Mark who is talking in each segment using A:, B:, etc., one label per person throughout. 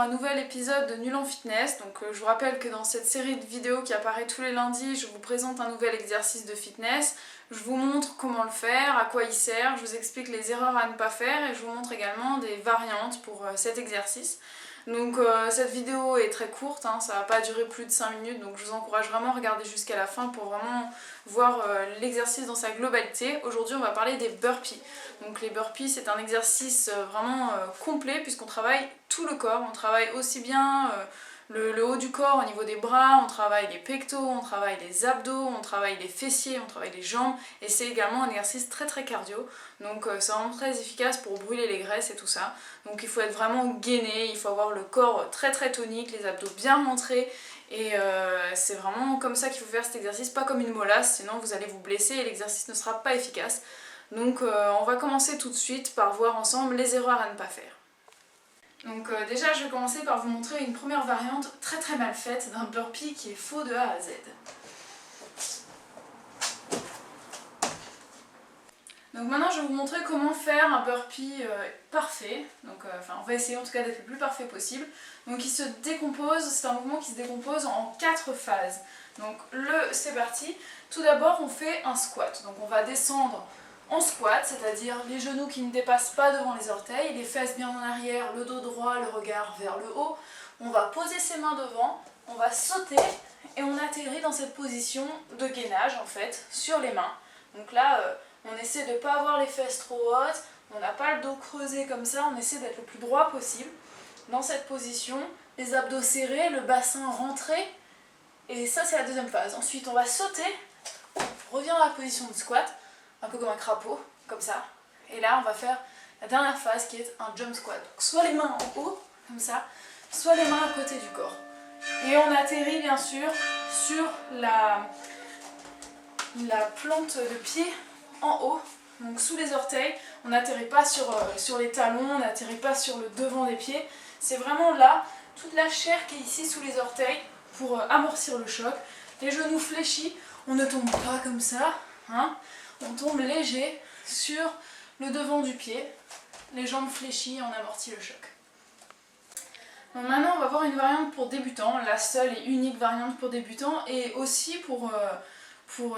A: un nouvel épisode de Nul en Fitness. Donc je vous rappelle que dans cette série de vidéos qui apparaît tous les lundis, je vous présente un nouvel exercice de fitness. Je vous montre comment le faire, à quoi il sert, je vous explique les erreurs à ne pas faire et je vous montre également des variantes pour cet exercice. Donc cette vidéo est très courte, hein, ça va pas durer plus de 5 minutes, donc je vous encourage vraiment à regarder jusqu'à la fin pour vraiment voir l'exercice dans sa globalité. Aujourd'hui on va parler des burpees. Donc les burpees c'est un exercice vraiment complet puisqu'on travaille tout le corps, on travaille aussi bien le haut du corps au niveau des bras, on travaille les pectoraux, on travaille les abdos, on travaille les fessiers, on travaille les jambes et c'est également un exercice très cardio, donc c'est vraiment très efficace pour brûler les graisses et tout ça. Donc il faut être vraiment gainé, il faut avoir le corps très tonique, les abdos bien rentrés et c'est vraiment comme ça qu'il faut faire cet exercice, pas comme une molasse, sinon vous allez vous blesser et l'exercice ne sera pas efficace. Donc on va commencer tout de suite par voir ensemble les erreurs à ne pas faire. Donc déjà je vais commencer par vous montrer une première variante très mal faite d'un burpee qui est faux de A à Z. Donc maintenant je vais vous montrer comment faire un burpee parfait. Donc on va essayer en tout cas d'être le plus parfait possible. Donc il se décompose, c'est un mouvement qui se décompose en 4 phases. Donc c'est parti. Tout d'abord on fait un squat. Donc on va descendre en squat, c'est-à-dire les genoux qui ne dépassent pas devant les orteils, les fesses bien en arrière, le dos droit, le regard vers le haut. On va poser ses mains devant, on va sauter et on atterrit dans cette position de gainage en fait sur les mains. Donc là on essaie de ne pas avoir les fesses trop hautes, on n'a pas le dos creusé comme ça, on essaie d'être le plus droit possible. Dans cette position, les abdos serrés, le bassin rentré, et ça c'est la deuxième phase. Ensuite on va sauter, on revient dans la position de squat, un peu comme un crapaud, comme ça. Et là on va faire la dernière phase qui est un jump squat. Donc soit les mains en haut, comme ça, soit les mains à côté du corps. Et on atterrit bien sûr sur la plante de pied en haut, donc sous les orteils. On n'atterrit pas sur les talons, on n'atterrit pas sur le devant des pieds. C'est vraiment là, toute la chair qui est ici sous les orteils pour amortir le choc. Les genoux fléchis, on ne tombe pas comme ça, hein. On tombe léger sur le devant du pied, les jambes fléchies, on amortit le choc. Donc maintenant on va voir une variante pour débutants, la seule et unique variante pour débutants et aussi pour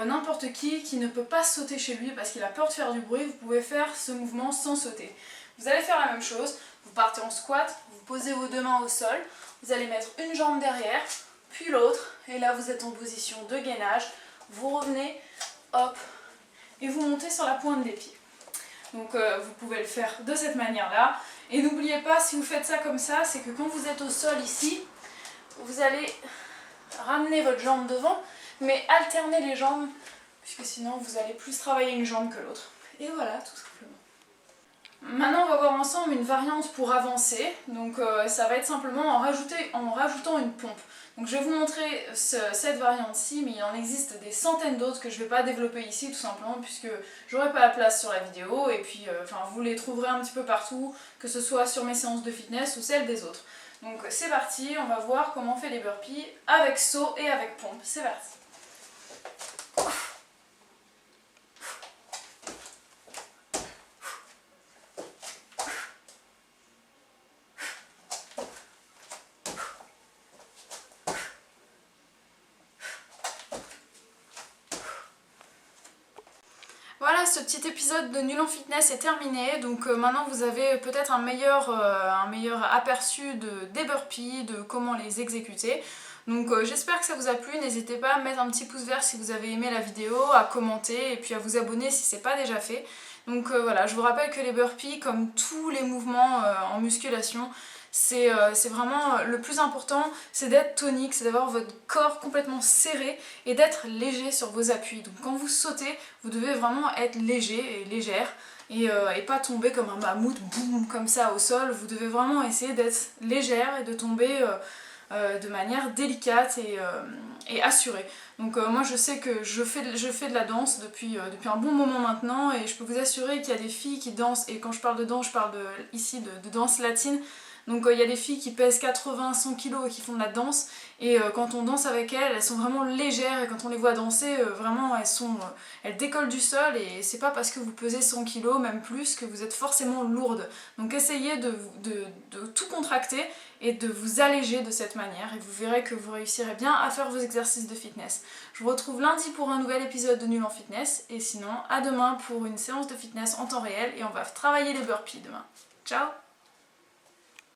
A: n'importe qui ne peut pas sauter chez lui parce qu'il a peur de faire du bruit. Vous pouvez faire ce mouvement sans sauter. Vous allez faire la même chose, vous partez en squat, vous posez vos deux mains au sol, vous allez mettre une jambe derrière, puis l'autre, et là vous êtes en position de gainage, vous revenez, hop, et vous montez sur la pointe des pieds. Donc vous pouvez le faire de cette manière-là. Et n'oubliez pas, si vous faites ça comme ça, c'est que quand vous êtes au sol ici, vous allez ramener votre jambe devant, mais alterner les jambes, puisque sinon vous allez plus travailler une jambe que l'autre. Et voilà, tout simplement. Maintenant on va voir ensemble une variante pour avancer, donc ça va être simplement en rajoutant une pompe. Donc je vais vous montrer cette variante-ci, mais il en existe des centaines d'autres que je ne vais pas développer ici tout simplement puisque j'aurai pas la place sur la vidéo et puis vous les trouverez un petit peu partout, que ce soit sur mes séances de fitness ou celles des autres. Donc c'est parti, on va voir comment on fait les burpees avec saut et avec pompe. C'est parti. Voilà, ce petit épisode de Nul en Fitness est terminé, donc maintenant vous avez peut-être un meilleur aperçu des burpees, de comment les exécuter. Donc j'espère que ça vous a plu, n'hésitez pas à mettre un petit pouce vert si vous avez aimé la vidéo, à commenter et puis à vous abonner si c'est pas déjà fait. Donc voilà, je vous rappelle que les burpees, comme tous les mouvements en musculation, c'est vraiment le plus important, c'est d'être tonique, c'est d'avoir votre corps complètement serré et d'être léger sur vos appuis. Donc quand vous sautez, vous devez vraiment être léger et légère et pas tomber comme un mammouth, boum, comme ça au sol. Vous devez vraiment essayer d'être légère et de tomber de manière délicate et assurée. Donc moi je sais que je fais de la danse depuis un bon moment maintenant et je peux vous assurer qu'il y a des filles qui dansent, et quand je parle de danse, je parle ici de danse latine. Donc il y a des filles qui pèsent 80, 100 kg et qui font de la danse, et quand on danse avec elles, elles sont vraiment légères, et quand on les voit danser, vraiment elles décollent du sol, et c'est pas parce que vous pesez 100 kg, même plus, que vous êtes forcément lourde. Donc essayez de tout contracter et de vous alléger de cette manière, et vous verrez que vous réussirez bien à faire vos exercices de fitness. Je vous retrouve lundi pour un nouvel épisode de Nul en Fitness, et sinon à demain pour une séance de fitness en temps réel, et on va travailler les burpees demain. Ciao!